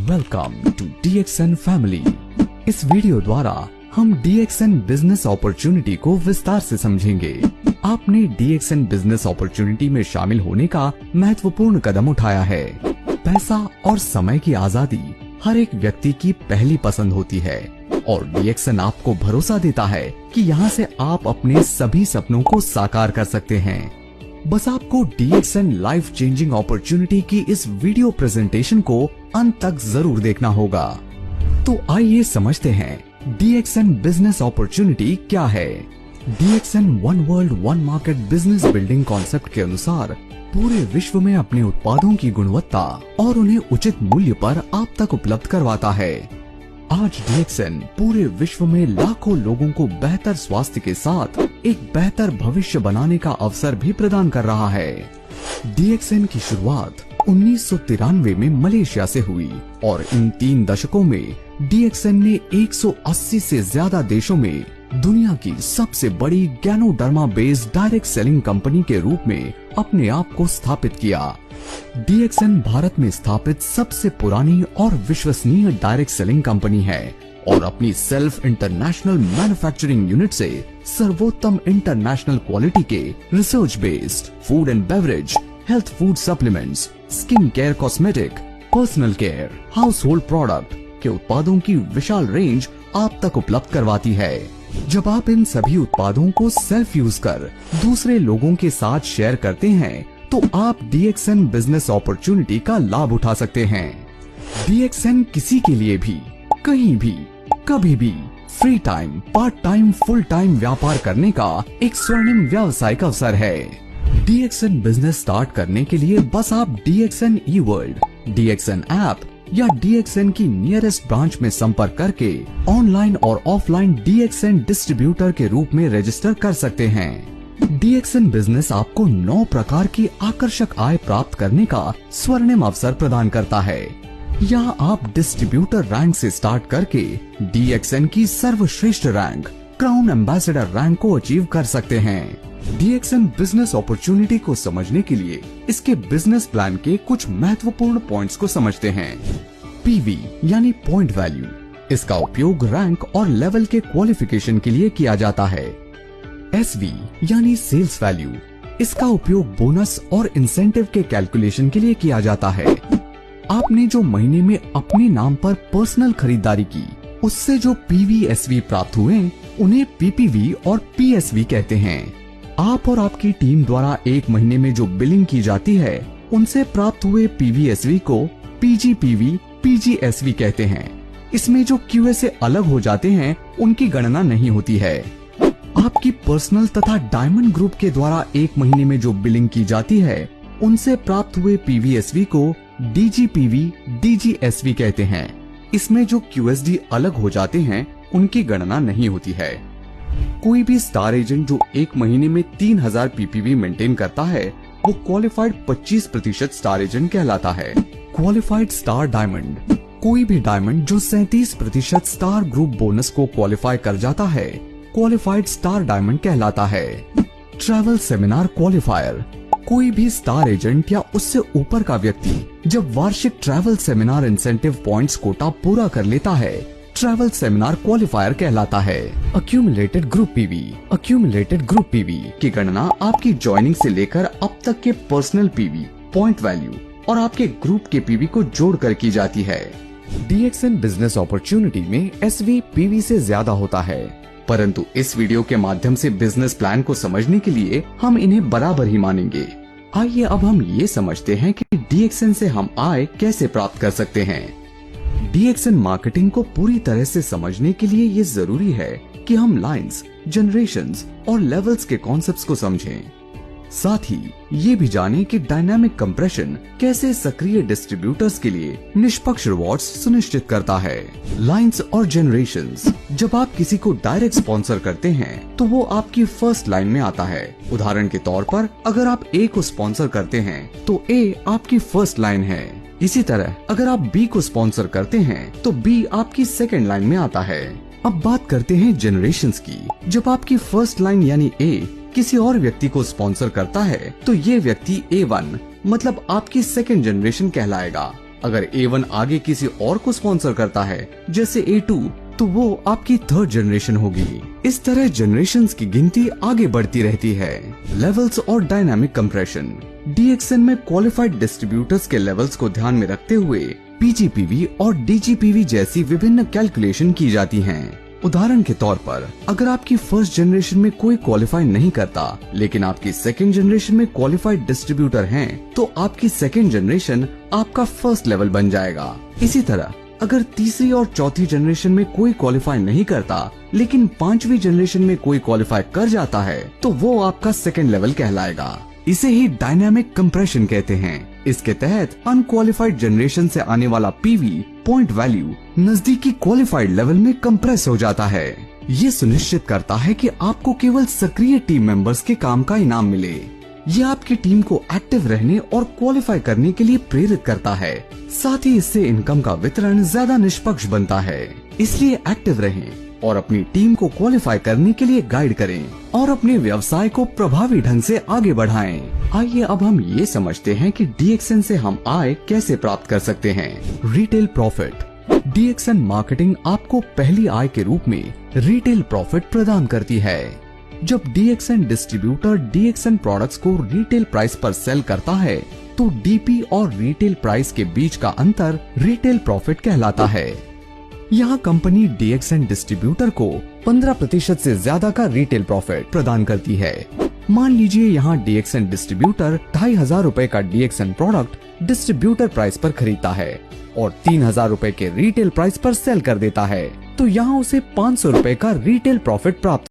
Welcome to DXN फैमिली। इस video द्वारा हम DXN बिजनेस अपॉर्चुनिटी को विस्तार से समझेंगे। आपने DXN बिजनेस अपॉर्चुनिटी में शामिल होने का महत्वपूर्ण कदम उठाया है। पैसा और समय की आजादी हर एक व्यक्ति की पहली पसंद होती है और DXN आपको भरोसा देता है कि यहाँ से आप अपने सभी सपनों को साकार कर सकते हैं। बस आपको DXN लाइफ चेंजिंग अपॉर्चुनिटी की इस वीडियो प्रेजेंटेशन को अंत तक जरूर देखना होगा। तो आइए समझते हैं DXN बिजनेस अपॉर्चुनिटी क्या है। DXN one world one market business building concept के अनुसार पूरे विश्व में अपने उत्पादों की गुणवत्ता और उन्हें उचित मूल्य पर आप तक उपलब्ध करवाता है। आज DXN पूरे विश्व में लाखों लोगों को बेहतर स्वास्थ्य के साथ एक बेहतर भविष्य बनाने का अवसर भी प्रदान कर रहा है। DXN की शुरुआत 1993 में मलेशिया से हुई और इन 3 दशकों में DXN ने 180 से ज्यादा देशों में दुनिया की सबसे बड़ी ganoderma based direct selling company के रूप में अपने आप को स्थापित किया। DXN भारत में स्थापित सबसे पुरानी और विश्वसनीय डायरेक्ट सेलिंग कंपनी है और अपनी सेल्फ इंटरनेशनल मैन्युफैक्चरिंग यूनिट से सर्वोत्तम इंटरनेशनल क्वालिटी के research based food and beverage, health food supplements, skin care, cosmetic, personal care, house hold product के उत्पादों की विशाल रेंज आप तक उपलब्ध करवाती है। जब आप इन सभी उत्पादों को सेल्फ यूज कर दूसरे लोगों के साथ शेयर करते हैं तो आप DXN बिजनेस अपॉर्चुनिटी का लाभ उठा सकते हैं। DXN किसी के लिए भी, कहीं भी, कभी भी free time, part time, full time व्यापार करने का एक स्वर्णिम व्यावसायिक अवसर है। DXN बिजनेस स्टार्ट करने के लिए बस आप DXN eWorld, DXN ऐप या DXN की नियरेस्ट ब्रांच में संपर्क करके ऑनलाइन और ऑफलाइन DXN डिस्ट्रीब्यूटर के रूप में रजिस्टर कर सकते हैं। DXN बिजनेस आपको 9 प्रकार की आकर्षक आय प्राप्त करने का स्वर्णिम अवसर प्रदान करता है। यहाँ आप डिस्ट्रीब्यूटर रैंक से स्टार्ट करके DXN की सर्वश्रेष्ठ रैंक, क्राउन एम्बेसडर रैंक को अचीव कर सकते हैं। DXN बिजनेस अपॉर्चुनिटी को समझने के लिए इसके बिजनेस प्लान के कुछ महत्वपूर्ण पॉइंट्स को समझते हैं। PV यानी पॉइंट वैल्यू, इसका उपयोग रैंक और लेवल के क्वालिफिकेशन के लिए किया जाता है। SV यानी सेल्स वैल्यू, इसका उपयोग बोनस और इंसेंटिव के कैलकुलेशन के लिए किया जाता है। आपने जो महीने में अपने नाम पर पर्सनल खरीदारी की, उससे जो PV/SV प्राप्त हुए उन्हें PPV और PSV कहते हैं। आप और आपकी टीम द्वारा एक महीने में जो बिलिंग की जाती है उनसे प्राप्त हुए PV/SV को PGPV, PGSV कहते हैं। इसमें जो QA से अलग हो जाते हैं उनकी गणना नहीं होती है। आपकी पर्सनल तथा डायमंड ग्रुप के द्वारा एक महीने में जो बिलिंग की जाती है उनसे प्राप्त हुए PV/SV को DGPV, DGSV कहते हैं। इसमें जो QSD अलग हो जाते हैं उनकी गणना नहीं होती है। कोई भी स्टार एजेंट जो एक महीने में 3000 PPV मेंटेन करता है वो क्वालिफाइड 25% स्टार एजेंट कहलाता है। क्वालिफाइड स्टार डायमंड, कोई भी डायमंड जो 37% स्टार ग्रुप बोनस को क्वालिफाई कर जाता है क्वालिफाइड स्टार डायमंड कहलाता है। ट्रैवल सेमिनार क्वालिफायर, कोई भी स्टार एजेंट या उससे ऊपर का व्यक्ति जब वार्षिक travel seminar incentive points quota पूरा कर लेता है ट्रैवल सेमिनार क्वालिफायर कहलाता है। Accumulated group PV, accumulated group PV की गणना आपकी ज्वाइनिंग से लेकर अब तक के पर्सनल PV, पॉइंट वैल्यू और आपके ग्रुप के PV को जोड़कर की जाती है। DXN बिजनेस अपॉर्चुनिटी में SV PV से ज्यादा होता है, परंतु इस वीडियो के माध्यम से बिजनेस प्लान को समझने के लिए हम इन्हें बराबर ही मानेंगे। आइए अब हम ये समझते हैं कि DXN से हम आय कैसे प्राप्त कर सकते हैं। DXN मार्केटिंग को पूरी तरह से समझने के लिए ये जरूरी है कि हम लाइंस, जनरेशंस और लेवल्स के कॉन्सेप्ट्स को समझें। साथ ही ये भी जानें कि डायनामिक कंप्रेशन कैसे सक्रिय डिस्ट्रीब्यूटर्स के लिए निष्पक्ष रिवॉर्ड्स सुनिश्चित करता है। लाइंस और जनरेशंस, जब आप किसी को डायरेक्ट स्पॉन्सर करते हैं तो वो आपकी फर्स्ट लाइन में आता है। उदाहरण के तौर पर अगर आप A को स्पॉन्सर करते हैं तो A आपकी फर्स्ट लाइन है। इसी तरह अगर आप B को स्पॉन्सर करते हैं तो B आपकी सेकेंड लाइन में आता है। अब बात करते हैं जनरेशंस की। जब आपकी फर्स्ट लाइन यानी A किसी और व्यक्ति को स्पॉन्सर करता है तो ये व्यक्ति A1 मतलब आपकी सेकेंड जनरेशन कहलाएगा। अगर A1 आगे किसी और को स्पॉन्सर करता है जैसे A2, तो वो आपकी थर्ड जनरेशन होगी। इस तरह जनरेशंस की गिनती आगे बढ़ती रहती है। लेवल्स और डायनामिक कंप्रेशन। DXN में क्वालिफाइड डिस्ट्रीब्यूटर्स के लेवल्स को ध्यान में रखते हुए PGPV और DGPV जैसी विभिन्न कैलकुलेशन की जाती हैं। उदाहरण के तौर पर अगर आपकी फर्स्ट जनरेशन में कोई क्वालिफाई नहीं करता, लेकिन आपकी सेकेंड जनरेशन में क्वालिफाइड डिस्ट्रीब्यूटर हैं, तो आपकी सेकेंड जनरेशन आपका फर्स्ट लेवल बन जाएगा। इसी तरह अगर तीसरी और चौथी जनरेशन में कोई क्वालिफाई नहीं करता, लेकिन पांचवी जनरेशन में कोई क्वालिफाई कर जाता है, तो वो आपका सेकेंड लेवल कहलाएगा। इसे ही डायनामिक कंप्रेशन कहते हैं। इसके तहत अनक्वालिफाइड जनरेशन से आने वाला PV पॉइंट वैल्यू नजदीकी क्वालिफाइड लेवल में कंप्रेस हो जाता है। ये सुनिश्चित करता है कि आपको केवल सक्रिय टीम मेंबर्स के काम का इनाम मिले। ये आपकी टीम को एक्टिव रहने और क्वालिफाई करने के लिए प्रेरित करता है। साथ ही इससे इनकम का वितरण ज्यादा निष्पक्ष बनता है। इसलिए एक्टिव रहें और अपनी टीम को क्वालिफाई करने के लिए गाइड करें और अपने व्यवसाय को प्रभावी ढंग से आगे बढ़ाएं। आइए अब हम ये समझते हैं कि DXN से हम आय कैसे प्राप्त कर सकते हैं। Retail profit. DXN मार्केटिंग आपको पहली आय के रूप में रिटेल प्रॉफिट प्रदान करती है। जब DXN डिस्ट्रीब्यूटर DXN प्रोडक्ट्स को रिटेल प्राइस पर सेल करता है, तो DP और रिटेल प्राइस के बीच का अंतर रिटेल प्रॉफिट कहलाता है। यहाँ कंपनी DXN डिस्ट्रीब्यूटर को 15% से ज्यादा का रिटेल प्रॉफिट प्रदान करती है। मान लीजिए यहाँ DXN डिस्ट्रीब्यूटर 2500 रुपए का DXN प्रोडक्ट डिस्ट्रीब्यूटर प्राइस पर खरीदता है और 3000 रुपए के रिटेल प्राइस पर सेल कर देता है, तो यहाँ उसे 500 रुपए का रिटेल प्रॉफिट प्राप्त